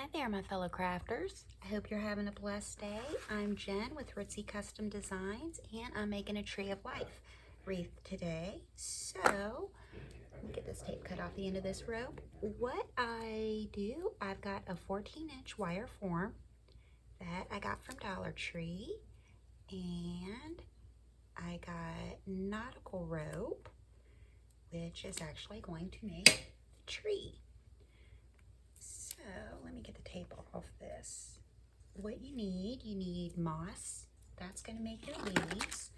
Hi there, my fellow crafters. I hope you're having a blessed day. I'm Jen with Ritzy Custom Designs, and I'm making a Tree of Life wreath today. So, let me get this tape cut off the end of this rope. What I do, I've got a 14-inch wire form that I got from Dollar Tree, and I got nautical rope, which is actually going to make the tree. So let me get the tape off this. What you need moss. That's going to make your leaves.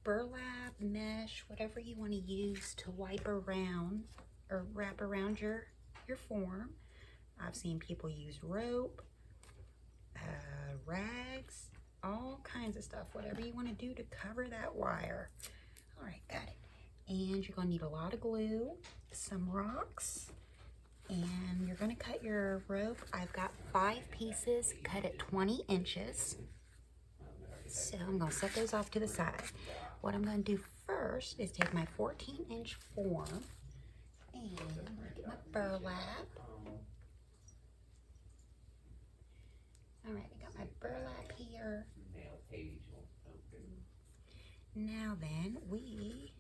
Burlap, mesh, whatever you want to use to wipe around or wrap around your form. I've seen people use rope, rags, all kinds of stuff. Whatever you want to do to cover that wire. All right, got it. And you're going to need a lot of glue, some rocks, and you're going to cut your rope. I've got 5 pieces cut at 20 inches. So I'm going to set those off to the side. What I'm going to do first is take my 14-inch form and get my burlap. All right, I got my burlap here. Now then, let me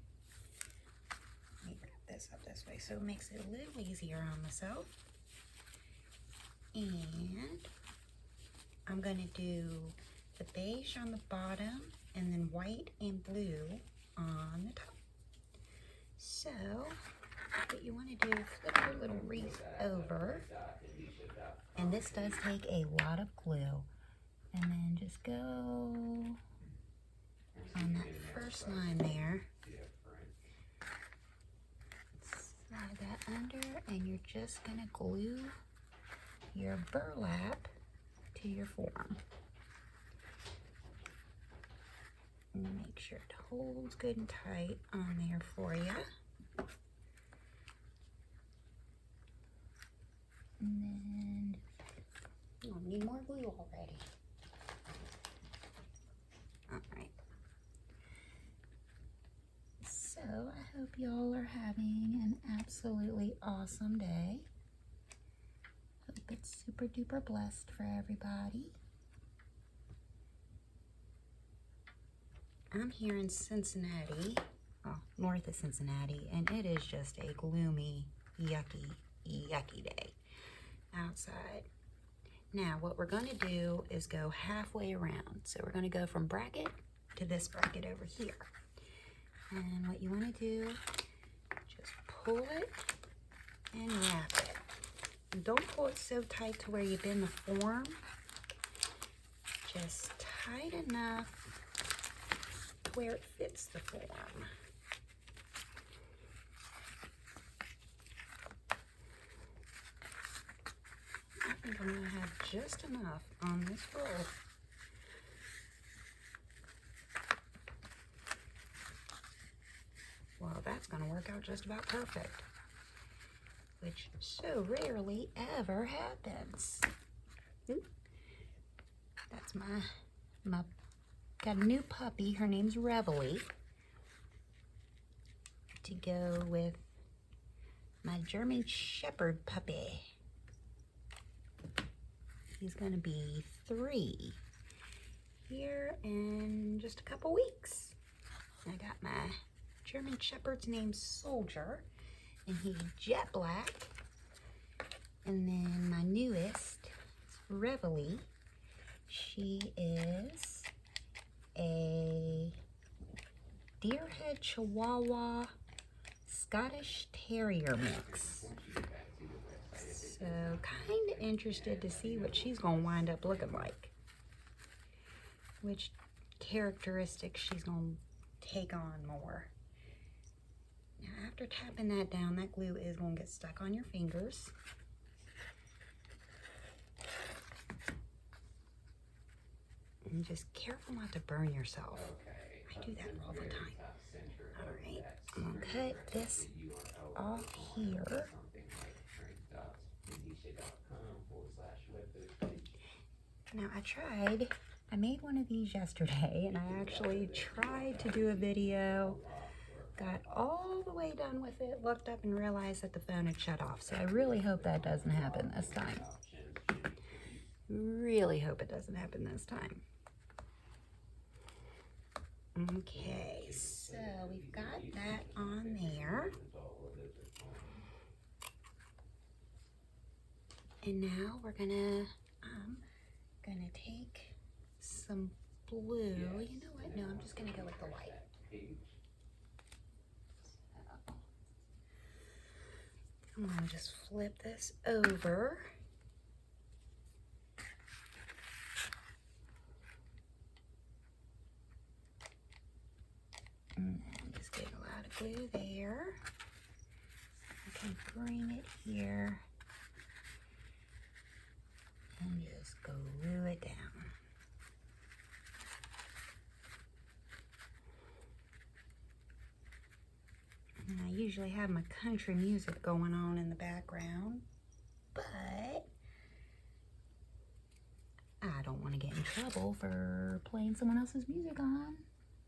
wrap this up this way so it makes it a little easier on myself. And I'm going to do the beige on the bottom and then white and blue on the top. So what you want to do is flip your little wreath over, and this does take a lot of glue, and then just go on that first line there, slide that under, and you're just going to glue your burlap to your form. And make sure it holds good and tight on there for you. And then, oh, need more glue already. All right. So I hope y'all are having an absolutely awesome day. Hope it's super duper blessed for everybody. I'm here in Cincinnati, well, north of Cincinnati, and it is just a gloomy, yucky day outside. Now, what we're going to do is go halfway around. So we're going to go from bracket to this bracket over here. And what you want to do, just pull it and wrap it. And don't pull it so tight to where you bend the form. Just tight enough where it fits the form. I think I'm going to have just enough on this roll. Well, that's going to work out just about perfect, which so rarely ever happens. Ooh. That's my got a new puppy. Her name's Reveille, to go with my German Shepherd puppy. He's gonna be 3 here in just a couple weeks. I got my German Shepherd's named Soldier, and he's jet black. And then my newest, Reveille. She is a Deerhead Chihuahua Scottish Terrier mix. So kind of interested to see what she's going to wind up looking like. Which characteristics she's going to take on more. Now after tapping that down, that glue is going to get stuck on your fingers. And just careful not to burn yourself. I do that all the time. All right, I'm gonna cut this off here. Now I made one of these yesterday, and I actually tried to do a video, got all the way done with it, looked up and realized that the phone had shut off. So I really hope that doesn't happen this time. Really hope it doesn't happen this time. Okay, so we've got that on there. And now we're I'm gonna take some blue. You know what? No, I'm just gonna go with the white. So, I'm gonna just flip this over. And then just get a lot of glue there. I can bring it here and just glue it down. And I usually have my country music going on in the background, but I don't want to get in trouble for playing someone else's music on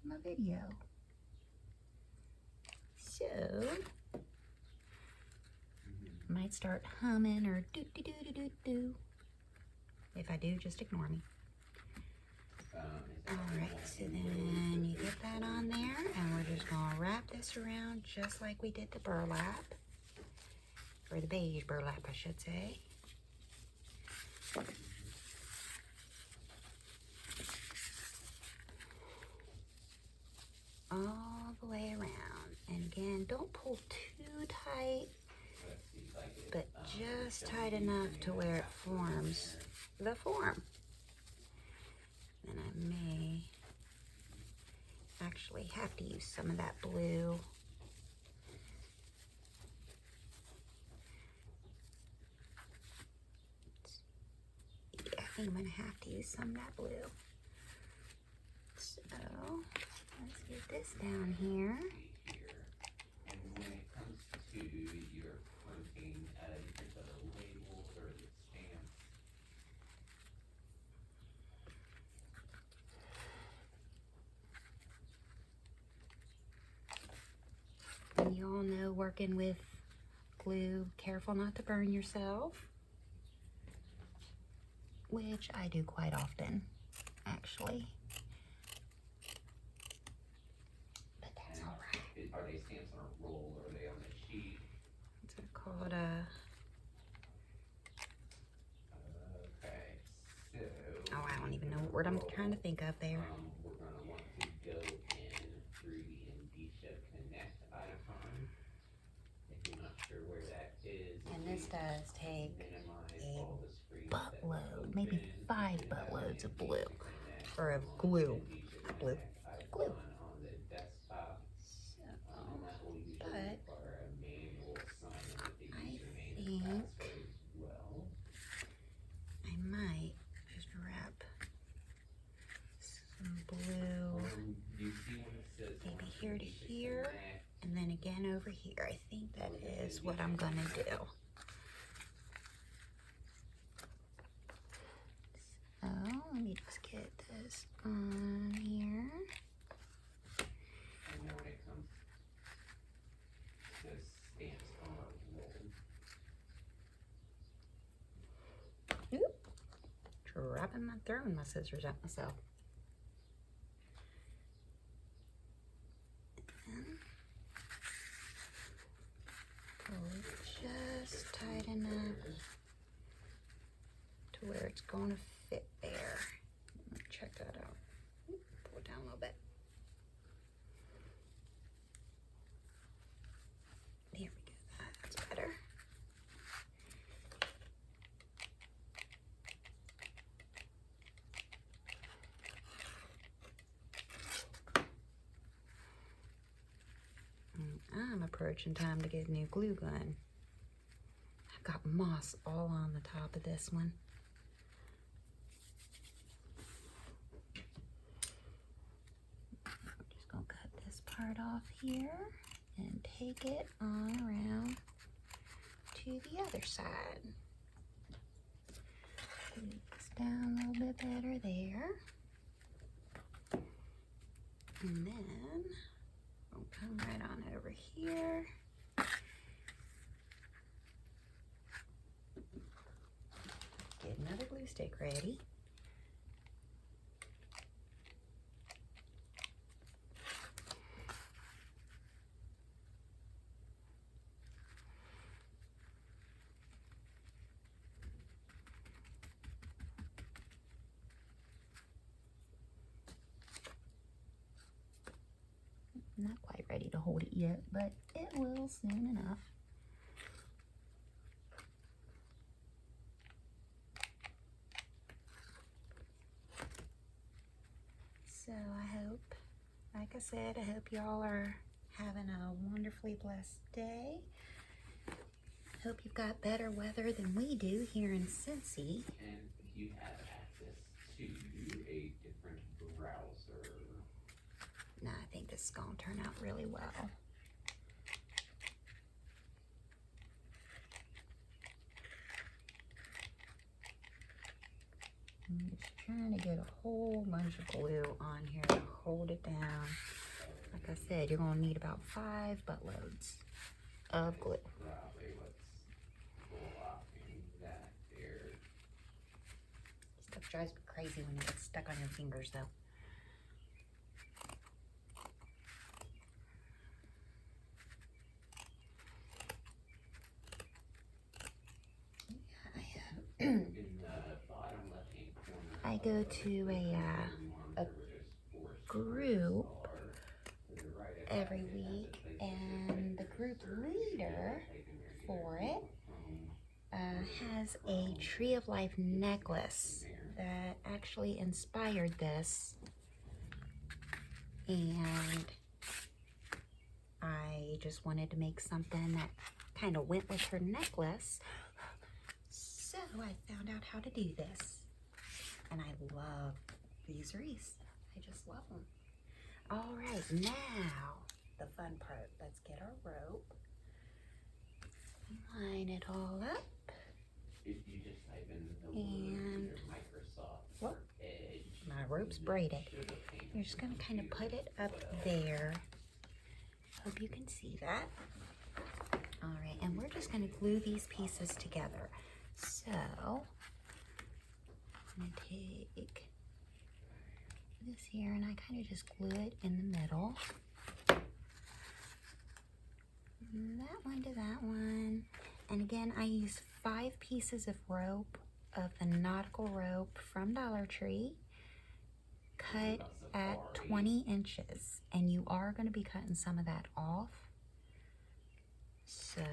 my video. So, I might start humming or do. If I do, just ignore me. Alright, so then you get that on there, and we're just going to wrap this around just like we did the burlap. Or the beige burlap, I should say. All the way around. And again, don't pull too tight, but just tight enough to where it forms the form. And I may actually have to use some of that blue. Yeah, I think I'm gonna have to use some of that blue. So let's get this down here. And when it comes to your printing, the labels or the stamps, And you all know, working with glue, careful not to burn yourself, which I do quite often, actually. But that's all right. are they stamps on a roll or are they on a sheet? It's called a... Okay, so... Oh, I don't even know what word I'm trying to think of there. We're going to want to go in through the Indicia Connect icon. If you're not sure where that is, And this does take a all the screens buttload, maybe 5 buttloads of blue, or of glue. Glue. Glue. on the desktop. So, That will usually but require a manual sign in with the username think and password as well. I might just wrap some blue You see when it says maybe here to here, and then again over here. I think that is what I'm gonna do. So let me just get this on here. And then when it comes to stamps on a roll, Oop. Throwing my scissors at myself. Pull it just tight enough to where it's going to fit there. Let me check that out. Pull it down a little bit. There we go. That's better. I'm approaching time to get a new glue gun. I've got moss all on the top of this one. I'm just gonna cut this part off here and take it on around to the other side. Move this down a little bit better there. And then we'll come right on over here. Get another glue stick. stick ready. Not quite ready to hold it yet, but it will soon enough. So I hope, like I said, I hope y'all are having a wonderfully blessed day. Hope you've got better weather than we do here in Cincy. And you have access to a different browser. No, I think this is going to turn out really well. I'm just trying to get a whole bunch of glue on here to hold it down. Like I said, you're going to need about 5 buttloads of glue. Probably what's blocking that there. Stuff drives me crazy when it gets stuck on your fingers, though. In the bottom left-hand corner, I go to a group every week, and the group leader for it has a Tree of Life necklace that actually inspired this, and I just wanted to make something that kind of went with her necklace. So I found out how to do this, and I love these wreaths. I just love them. All right, now the fun part. Let's get our rope, line it all up, if you just type in the word Microsoft Edge, my rope's braided. You're just gonna kind of put it up there. Hope you can see that. All right, and we're just gonna glue these pieces together. So, I'm gonna take this here and I kind of just glue it in the middle. That one to that one. And again, I use 5 pieces of rope, of the nautical rope from Dollar Tree, cut at 20 inches. And you are gonna be cutting some of that off. So,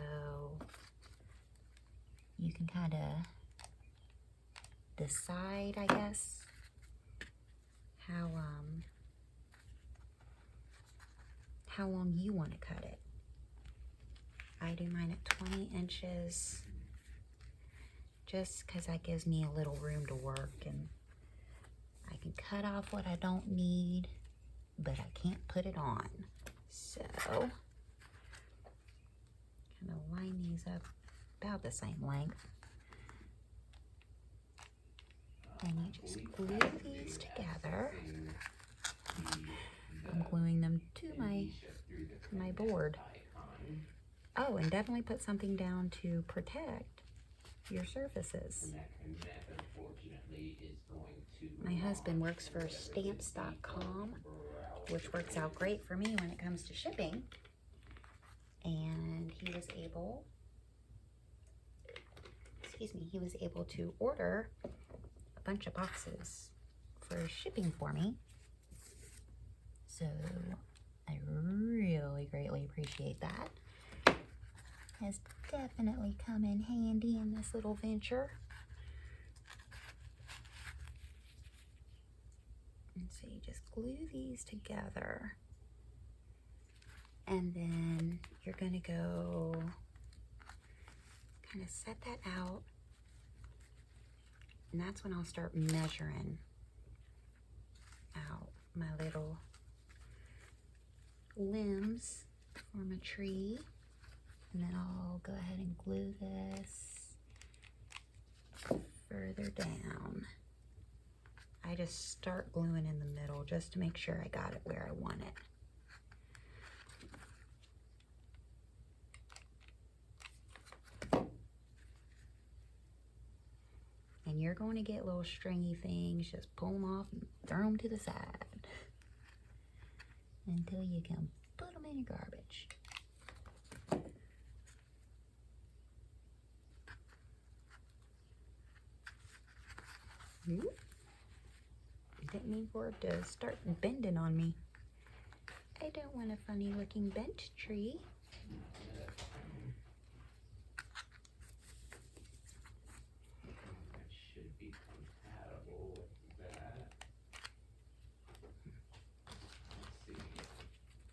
you can kind of decide, I guess, how long you want to cut it. I do mine at 20 inches just because that gives me a little room to work, and I can cut off what I don't need, but I can't put it on. So, kind of line these up about the same length. And you just glue these together. I'm gluing them to my board. Oh, and definitely put something down to protect your surfaces. My husband works for stamps.com, which works out great for me when it comes to shipping. And he was able, he was able to order a bunch of boxes for shipping for me. So I really greatly appreciate that. Has definitely come in handy in this little venture. And so you just glue these together. And then you're gonna go kind of set that out. And that's when I'll start measuring out my little limbs for my tree. And then I'll go ahead and glue this further down. I just start gluing in the middle just to make sure I got it where I want it. And you're you're going to get little stringy things. Just pull them off and throw them to the side until you can put them in your garbage. Didn't mean for it to start bending on me. I don't want a funny looking bent tree. That should be compatible with that. Let's see.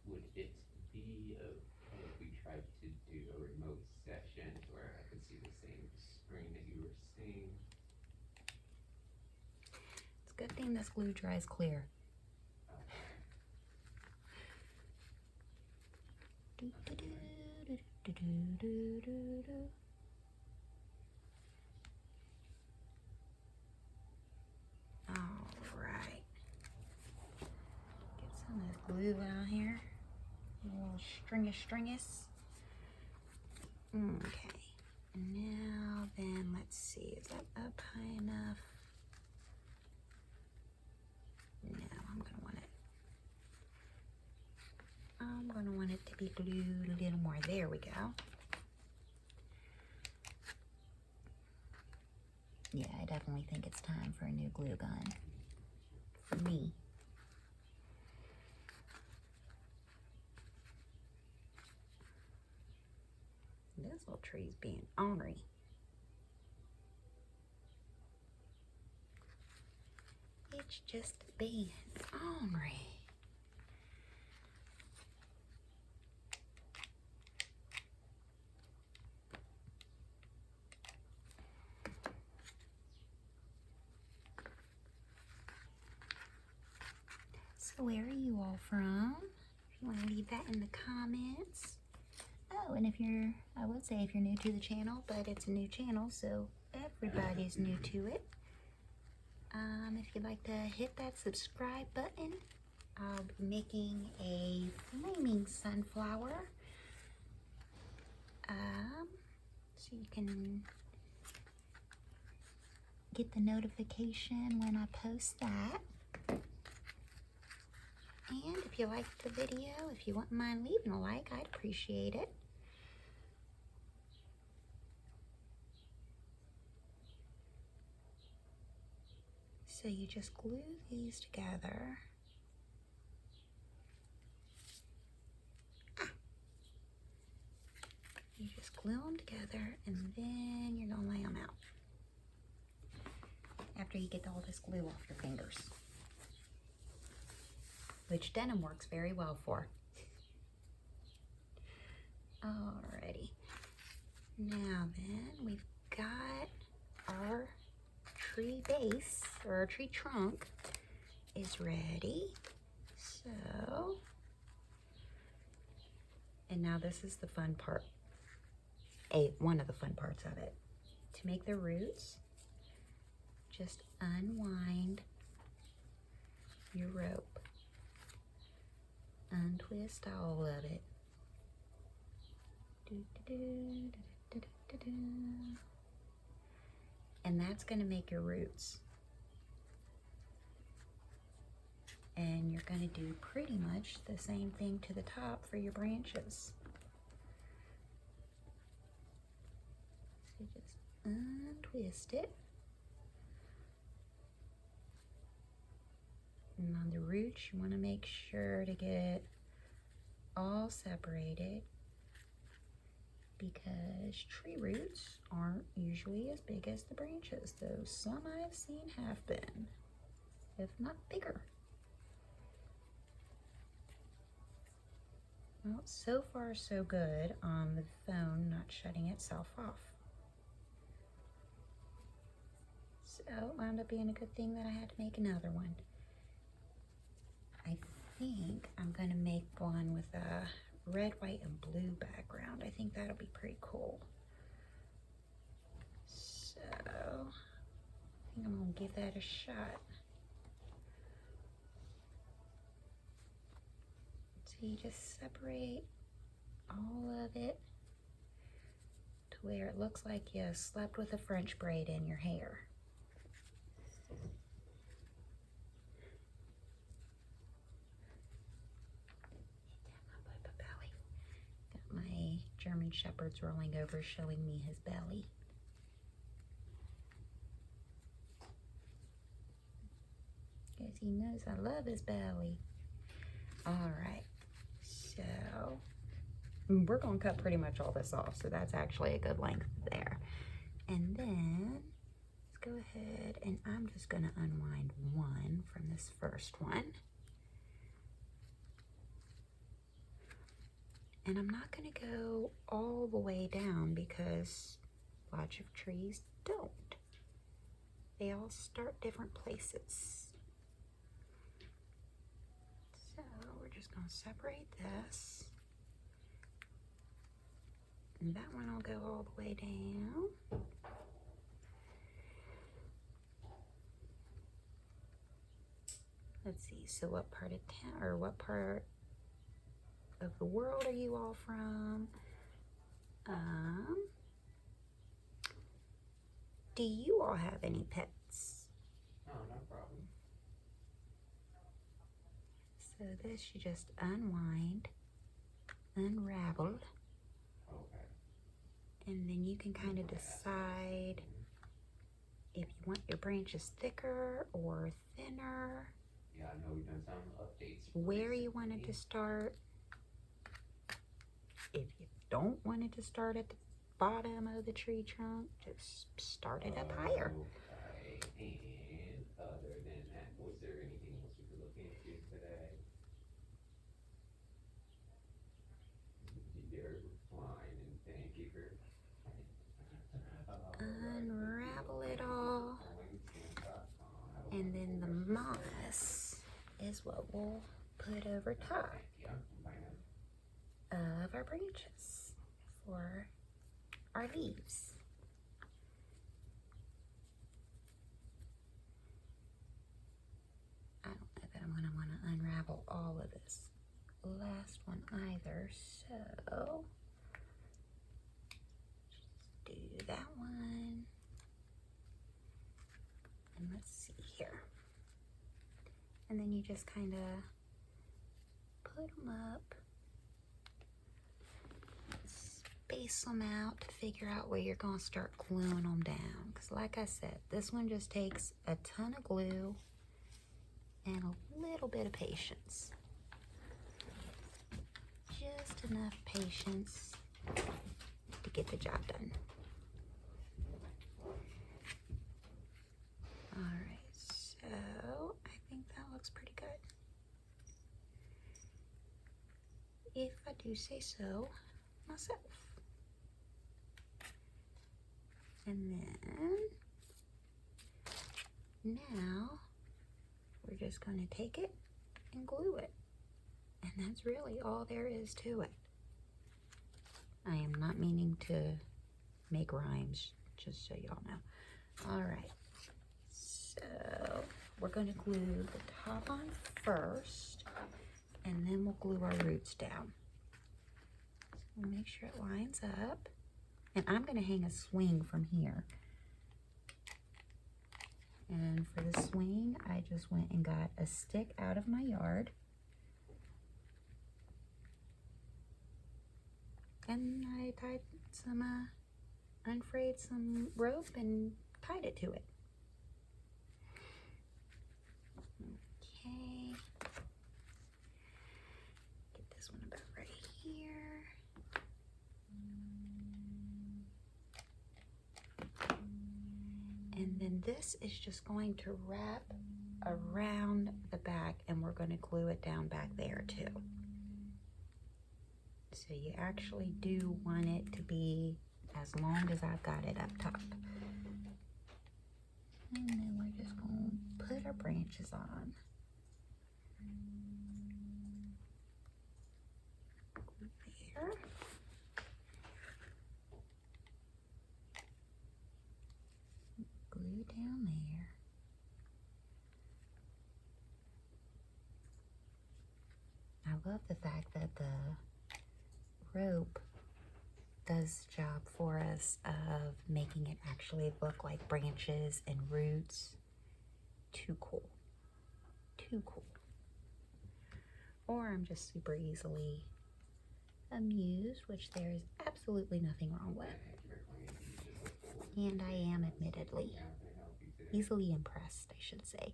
Would it be okay if we tried to do a remote session where I could see the same screen that you were seeing? It's a good thing this glue dries clear. Alright. Get some of this glue out here. A little stringus. Okay. And now then, let's see. Is that up high enough? No, I'm gonna want it to be glued a little more. There we go. Yeah, I definitely think it's time for a new glue gun. For me. This little tree's being ornery. It's just being ornery. So where are you all from? If you want to leave that in the comments. Oh, and I would say if you're new to the channel, but it's a new channel, so everybody's new to it. If you'd like to hit that subscribe button, I'll be making a flaming sunflower. So you can get the notification when I post that. And if you liked the video, if you wouldn't mind leaving a like, I'd appreciate it. So you just glue these together. You just glue them together and then you're gonna lay them out. After you get all this glue off your fingers. Which denim works very well for. Alrighty. Now then, we've got our tree base, or our tree trunk is ready. So, and now this is the fun part. One of the fun parts of it. To make the roots, just unwind your rope. Untwist all of it. And that's going to make your roots. And you're going to do pretty much the same thing to the top for your branches. So just untwist it. And on the roots, you want to make sure to get all separated because tree roots aren't usually as big as the branches, though some I've seen have been, if not bigger. Well, so far so good on the phone not shutting itself off. So it wound up being a good thing that I had to make another one. I think I'm gonna make one with a red, white, and blue background. I think that'll be pretty cool. So I think I'm gonna give that a shot. So you just separate all of it to where it looks like you slept with a French braid in your hair. German Shepherd's rolling over, showing me his belly. Because he knows I love his belly. Alright, so we're going to cut pretty much all this off, so that's actually a good length there. And then, let's go ahead and I'm just going to unwind one from this first one. And I'm not going to go all the way down because lots of trees don't. They all start different places. So we're just going to separate this. And that one will go all the way down. Let's see, so what part of town, or what part of the world are you all from? Do you all have any pets? Oh, no problem. So this you just unwind, unravel, Okay. and then you can kind of decide if you want your branches thicker or thinner, Yeah, I know we've done some updates. where you want it to start. If you don't want it to start at the bottom of the tree trunk, just start it up higher. Okay, and other than that, was there anything else we could look into today? You're fine, and thank you for Unravel it all, and then the moss is what we'll put over top of our branches for our leaves. I don't know that I'm going to want to unravel all of this last one either, so just do that one. And let's see here. And then you just kind of put them up, space them out to figure out where you're going to start gluing them down. Because like I said, this one just takes a ton of glue and a little bit of patience. Just enough patience to get the job done. Alright, so I think that looks pretty good. If I do say so myself. And then, now, we're just going to take it and glue it. And that's really all there is to it. I am not meaning to make rhymes, just so y'all know. Alright, so we're going to glue the top on first, and then we'll glue our roots down. So we'll make sure it lines up. And I'm going to hang a swing from here. And for the swing, I just went and got a stick out of my yard. And I tied some, unfrayed some rope and tied it to it. Okay. Get this one about right here. And then this is just going to wrap around the back, and we're going to glue it down back there too. So you actually do want it to be as long as I've got it up top. And then we're just going to put our branches on. There. Glue down there. I love the fact that the rope does the job for us of making it actually look like branches and roots. Too cool. Too cool. Or I'm just super easily amused, which there is absolutely nothing wrong with. And I am admittedly easily impressed, I should say.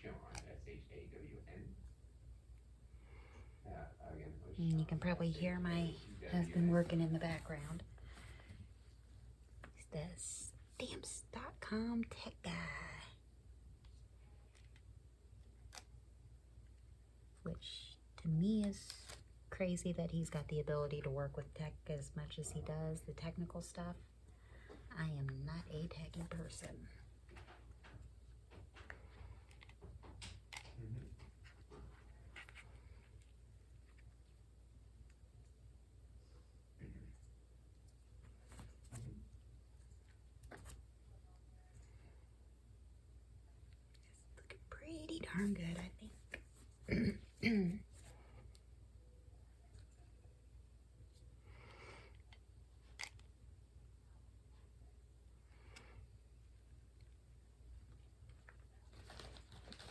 Shawn, S-H-A-W-N. And you can probably hear my husband working in the background. He's the stamps.com tech guy. Which to me is crazy that he's got the ability to work with tech as much as he does, the technical stuff. I am not a techie person. It's looking pretty darn good, I think.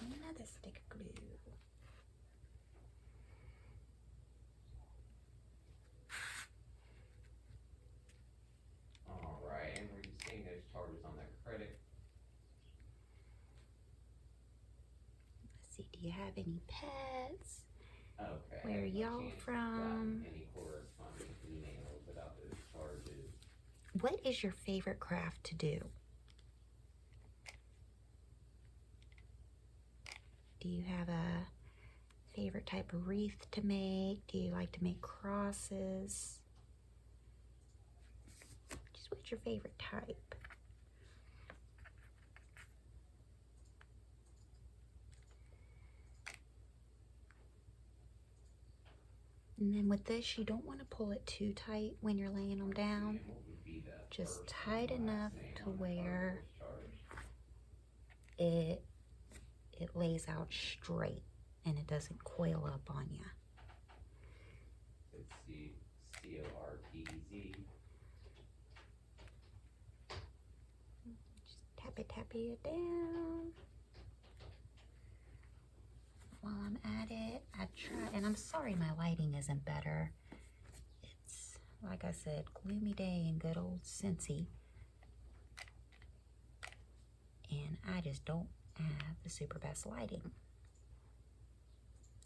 Another stick of glue. Alright, and were you seeing those charges on that credit? Let's see, do you have any pets? Okay. Where y'all from? Any corresponding emails about those charges? What is your favorite craft to do? Do you have a favorite type of wreath to make? Do you like to make crosses? Just what's your favorite type? And then with this, you don't want to pull it too tight when you're laying them down. Just tight enough to where it lays out straight and it doesn't coil up on you. Let's see, C-O-R-T-Z. Just tappy it down. While I'm at it, I try, and I'm sorry my lighting isn't better. It's, like I said, gloomy day in good old Cincy. And I just don't have the super best lighting.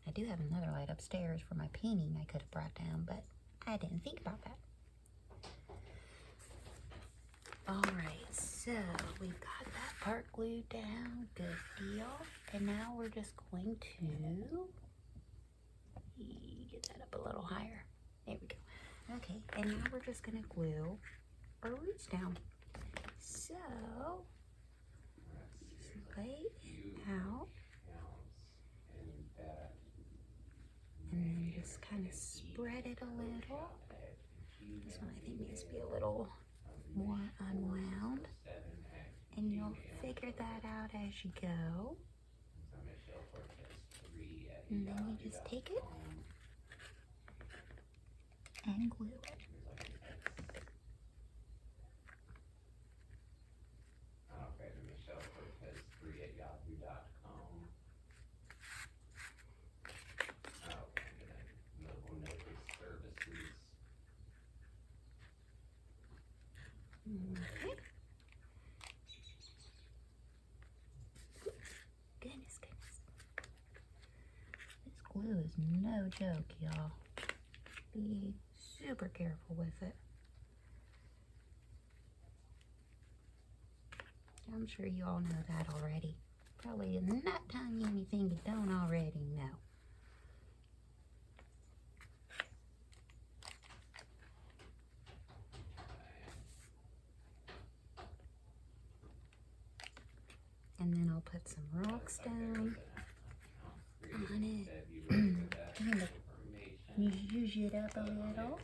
I do have another light upstairs for my painting I could have brought down, but I didn't think about that. Alright, so we've got that part glued down, good deal. And now we're just going to get that up a little higher. There we go. Okay, and now we're just going to glue our roots down. So, lay it out. And then just kind of spread it a little. This one I think needs to be a little more unwound. And you'll figure that out as you go. And then you just take it and glue it. Okay. Goodness. This glue is no joke, y'all. Be super careful with it. I'm sure you all know that already. Probably not telling you anything you don't already know. And then I'll put some rocks down on it. Kind of use it up a little.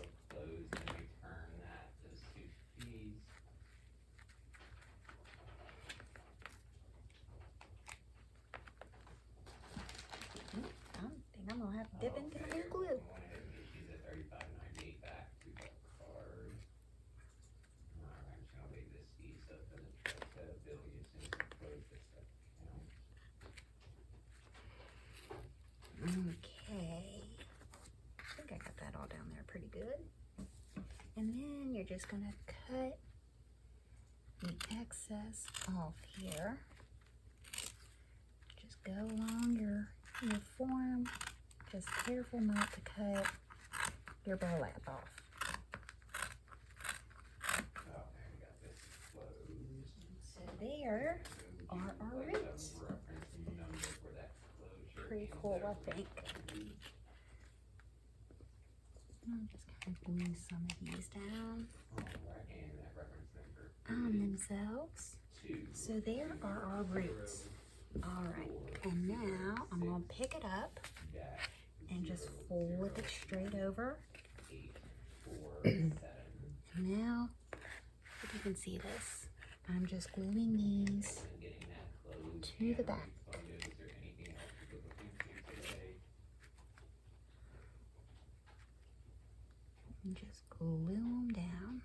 I think I'm gonna have to dip into my new glue. Okay. And then you're just gonna cut the excess off here. Just go along your form. Just careful not to cut your burlap off. So there are our roots. Pretty cool, I think. I'll just kind of glue some of these down on themselves. So there are our roots. All right, and now I'm gonna pick it up and just fold it straight over. Now, if you can see this, I'm just gluing these to the back. And just glue them down.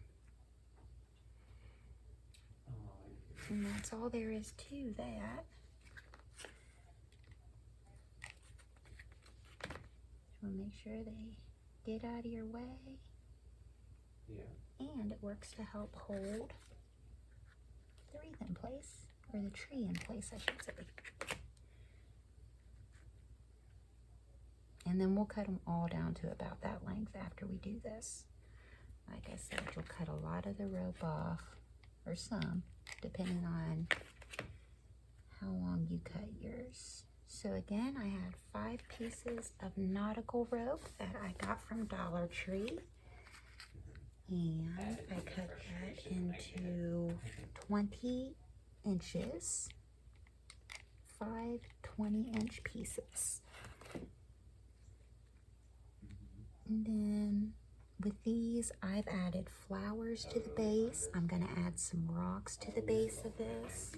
And that's all there is to that. So make sure they get out of your way. Yeah. And it works to help hold the wreath in place, or the tree in place, I should say. And then we'll cut them all down to about that length after we do this. Like I said, you'll cut a lot of the rope off, or some, depending on how long you cut yours. So again, I had 5 pieces of nautical rope that I got from Dollar Tree. And I cut that into 20 inches, 5 20-inch pieces. And then with these, I've added flowers to the base. I'm gonna add some rocks to the base of this.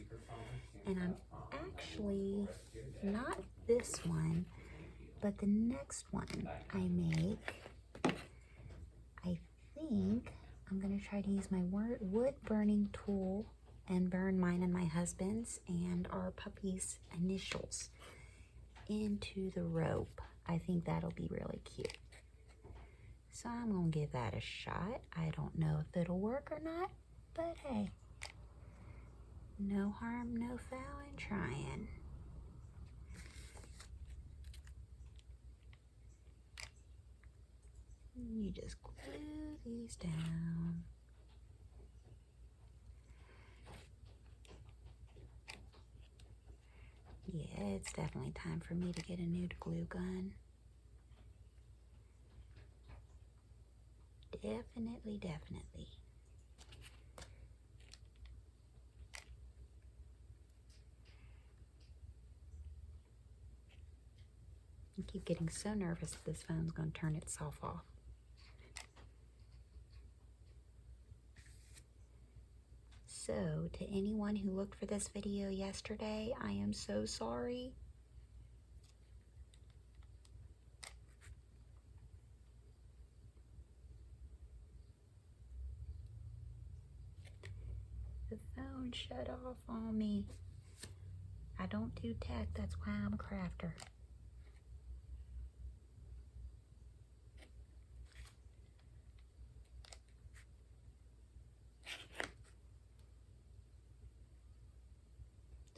And I'm actually, not this one, but the next one I make, I think I'm gonna try to use my wood burning tool and burn mine and my husband's and our puppy's initials into the rope. I think that'll be really cute. So I'm gonna give that a shot. I don't know if it'll work or not, but hey, no harm, no foul in trying. You just glue these down. Yeah, it's definitely time for me to get a new glue gun. Definitely, definitely. I keep getting so nervous that this phone's going to turn itself off. So, to anyone who looked for this video yesterday, I am so sorry. The phone shut off on me. I don't do tech, that's why I'm a crafter.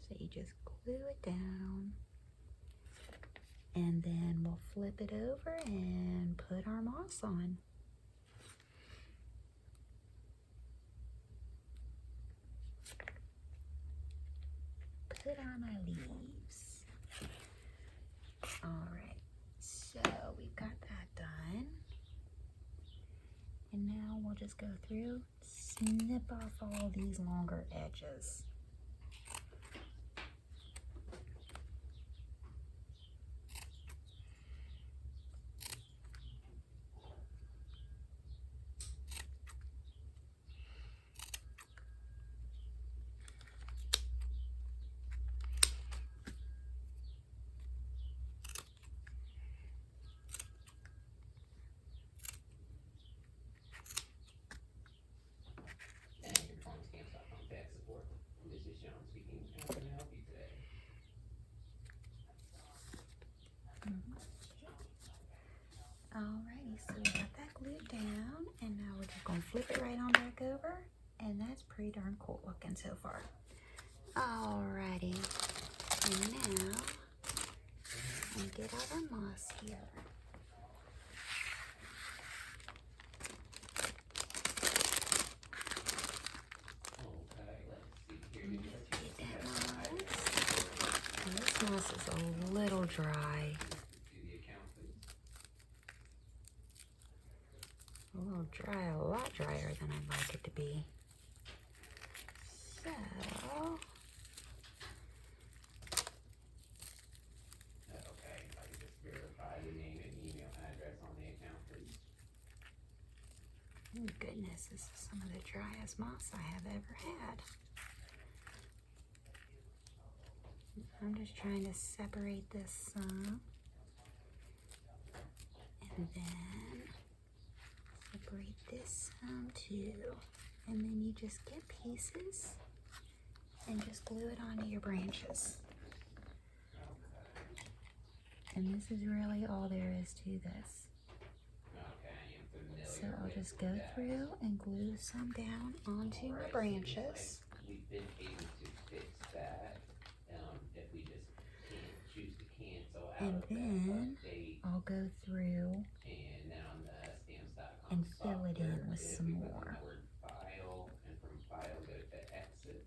So you just glue it down. And then we'll flip it over and put our moss on. Put on my leaves. Alright, so we've got that done. And now we'll just go through, snip off all these longer edges. flip it right on back over, and that's pretty darn cool looking so far. Alrighty, and now we get out our moss here. Get that moss. And this moss is a little dry. A little dry, a lot drier than I'd like it to be. So, okay, if I could just verify the name and email address on the account, please. oh goodness, this is some of the driest moss I have ever had. I'm just trying to separate this some. And then separate this some too. And then you just get pieces and just glue it onto your branches. And this is really all there is to this. So I'll just go through and glue some down onto my branches. We've been able to fix that, if we just can't choose to cancel out And of that then update. I'll go through And then on the stamps.com and fill it in software, with if some we click on more. the word file, and from file go to exit.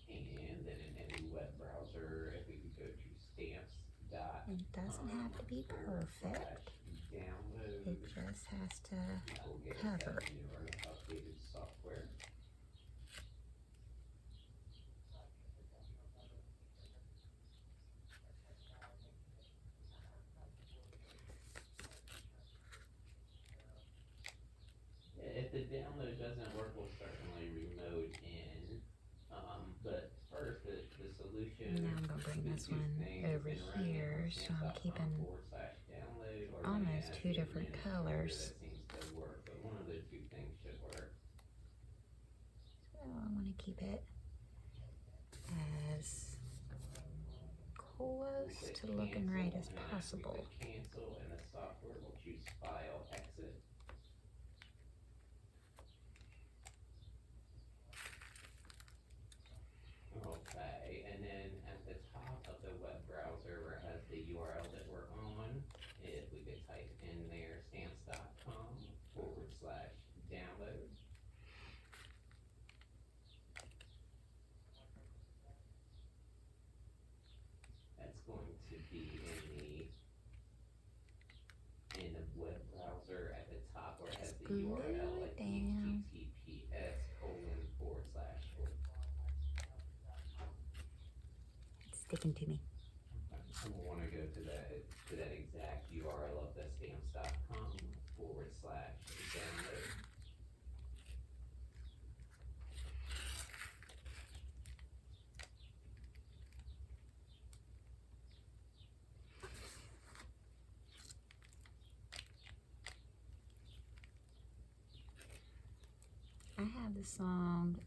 And then in any web browser, if we could go to stamps.com. It doesn't have to be perfect. Download. It just has to We'll get cover. that newer updated software. If the download doesn't work, we'll certainly remote in. But first, the solution. Now I'm gonna bring this one over here, so I'm keeping almost two different colors. That seems to work, but one of the two things should work. So I want to keep it as close to looking right as possible. Cancel, and the software will choose file exit. Okay, and then at the top of the web browser where it has the URL that we're on, if we could type in there stamps.com/download. That's going to be in the web browser at the top where it has the Glue URL it like down. https:// It's sticking to me. We'll want to go to that exact URL of the stamps.com/download. I have the song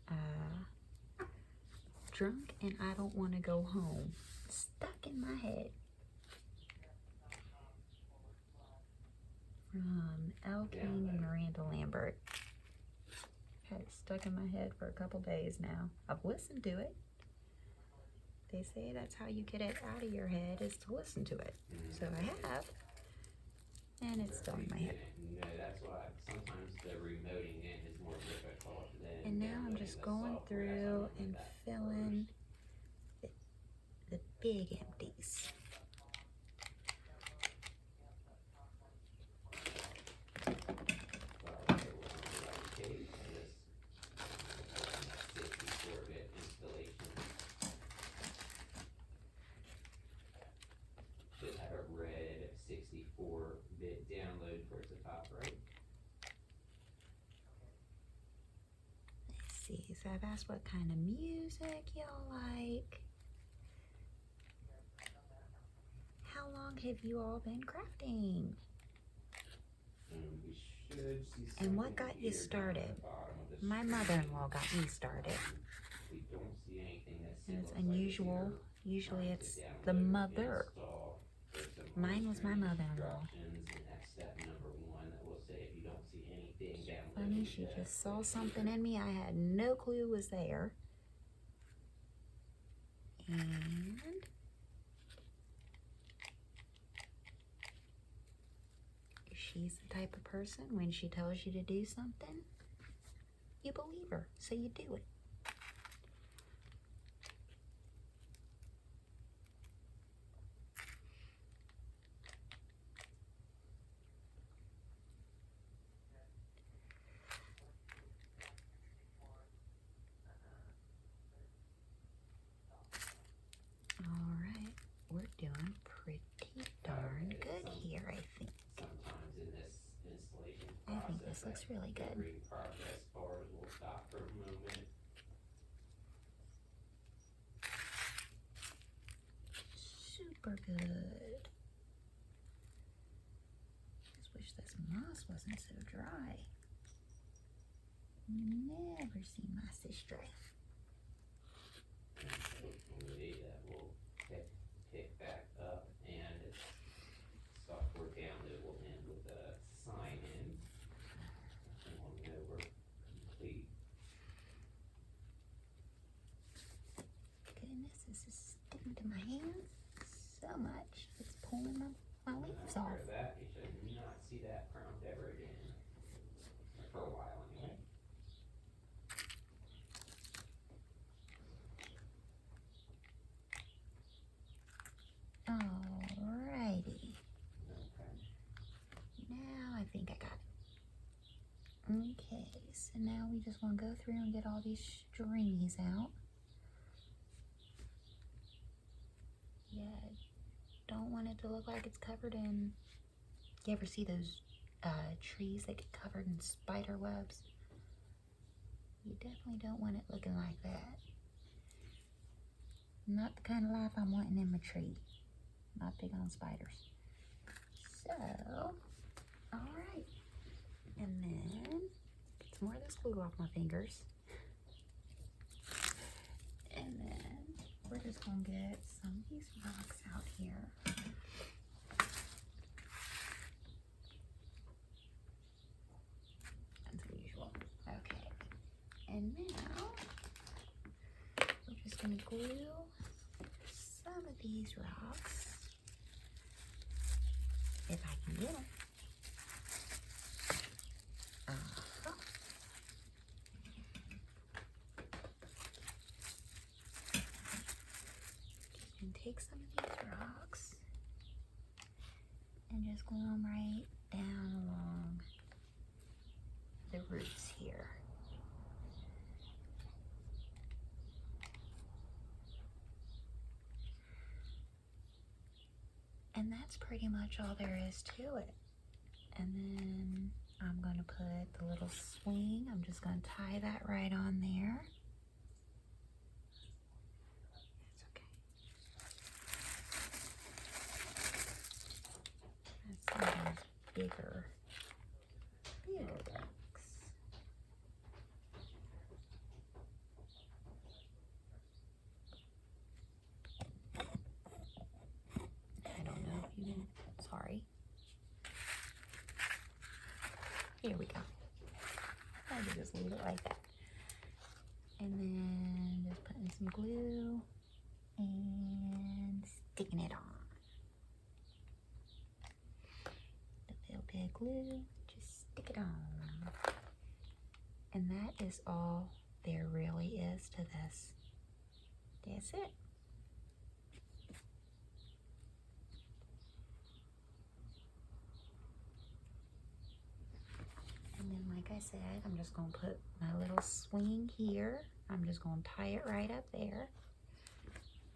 Drunk and I Don't Want to Go Home stuck in my head. From Elle King and Miranda Lambert. Had it stuck in my head for a couple days now. I've listened to it. They say that's how you get it out of your head, is to listen to it. So I have. And it's still in my head. No, that's why sometimes the remoting in is more difficult than. And now I'm just going through and filling the big empties. Should have a red 64-bit download towards the top right. Let's see, so I've asked what kind of music y'all like. How long have you all been crafting? We should see And what something got you here down started? at the bottom of the My screen. mother-in-law got me started. We don't see anything that And it's looks like unusual. here. Usually To it's download the or mother. install. There's some Mine was my on-screen mother-in-law. instructions, and that's step number 1 that will say if you don't see me. She just saw something in me I had no clue was there. And she's the type of person, when she tells you to do something, you believe her, so you do it. All right, we're doing pretty darn good here, I think. Sometimes in this installation I process, think this looks really good. every progress bars will stop for a moment. Super good. Just wish this moss wasn't so dry. Never seen moss this dry. And hopefully that will pick back up, and it's software download will end with a sign in, and we'll know we're complete. Goodness, this is sticking to my hands so much. It's pulling my leaves off. After that, you should not see that prompt ever again, for a while anyway. Alrighty. Okay. Now I think I got it. Okay, so now we just want to go through and get all these stringies out. Yeah, don't want it to look like it's covered in, you ever see those trees that get covered in spider webs? You definitely don't want it looking like that. Not the kind of life I'm wanting in my tree. Not big on spiders. So, alright. And then, get some more of this glue off my fingers. And then, we're just going to get some of these rocks out here. As usual. Okay. And now, we're just going to glue some of these rocks, if I can get them. And take some of these rocks and just glue them right down along the roots here. And that's pretty much all there is to it. And then I'm going to put the little swing. I'm just going to tie that right on there. It's okay. That's some of those bigger rocks. I don't know if you can, sorry. Here we go. I can just leave it like that. And then just putting some glue and sticking it on. The little bit of glue, just stick it on. And that is all there really is to this. That's it. And then, like I said, I'm just going to put my little swing here. I'm just going to tie it right up there.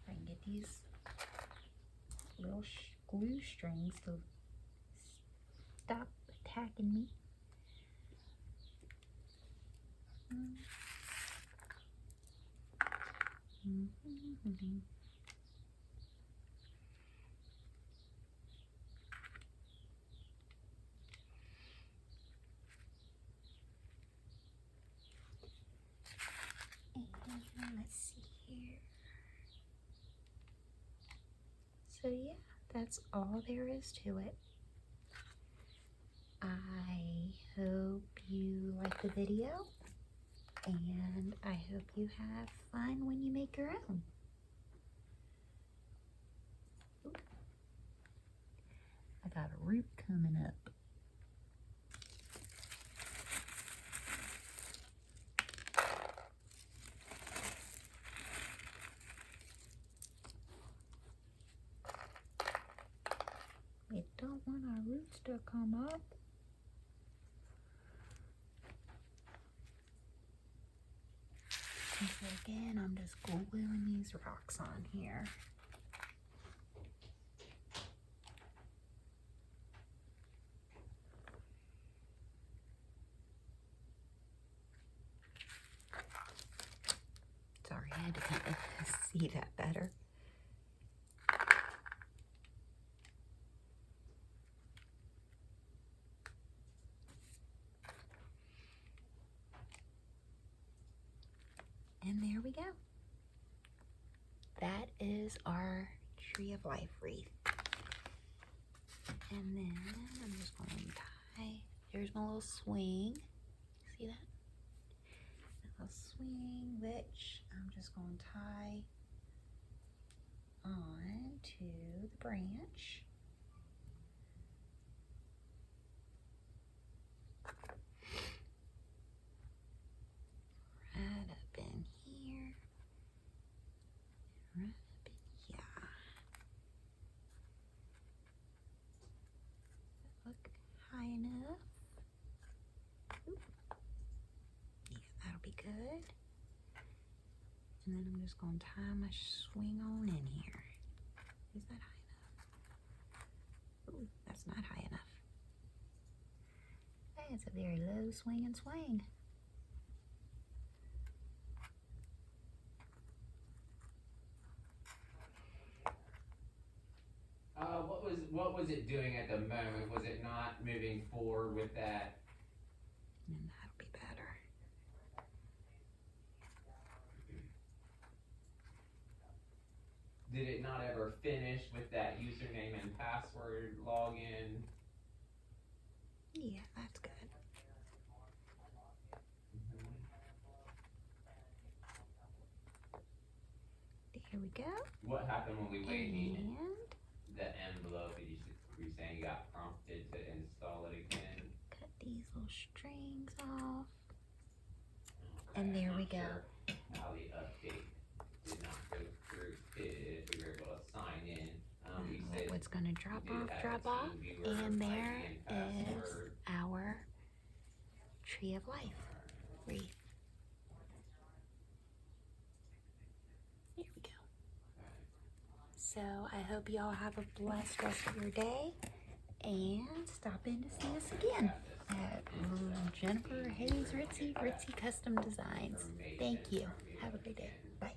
I can get these little glue strings to stop attacking me. And let's see here. So yeah, that's all there is to it. I hope you like the video, and I hope you have fun when you make your own. I got a root coming up. We don't want our roots to come up. And so again, I'm just gluing these rocks on here. Sorry, I had to kind of see that better. And there we go. That is our Tree of Life wreath. And then I'm just going to tie, there's my little swing. See that? A little swing, which I'm just going to tie on to the branch. Right up in here. Right up in here. Look high enough. Oop. Yeah, that'll be good. And then I'm just going to tie my swing on in here. Is that high enough? Ooh, that's not high enough. That's a very low swing and swing. What was it doing at the moment? Was it not moving forward with that? And that'll be better. Did it not ever finish with that username and password login? Yeah, that's good. There we go. What happened when we waited? And The envelope, you saying you got prompted to install it again? cut these little strings off. Okay, And there I'm we not go. sure how the update did not go through. If we were able to sign in, we said What's going to drop we did off, have drop a off. team viewer And there ID and is password. our Tree of Life wreath. There we go. So I hope y'all have a blessed rest of your day, and stop in to see us again at Jennifer Hayes Ritzy Custom Designs. Thank you. Have a great day. Bye.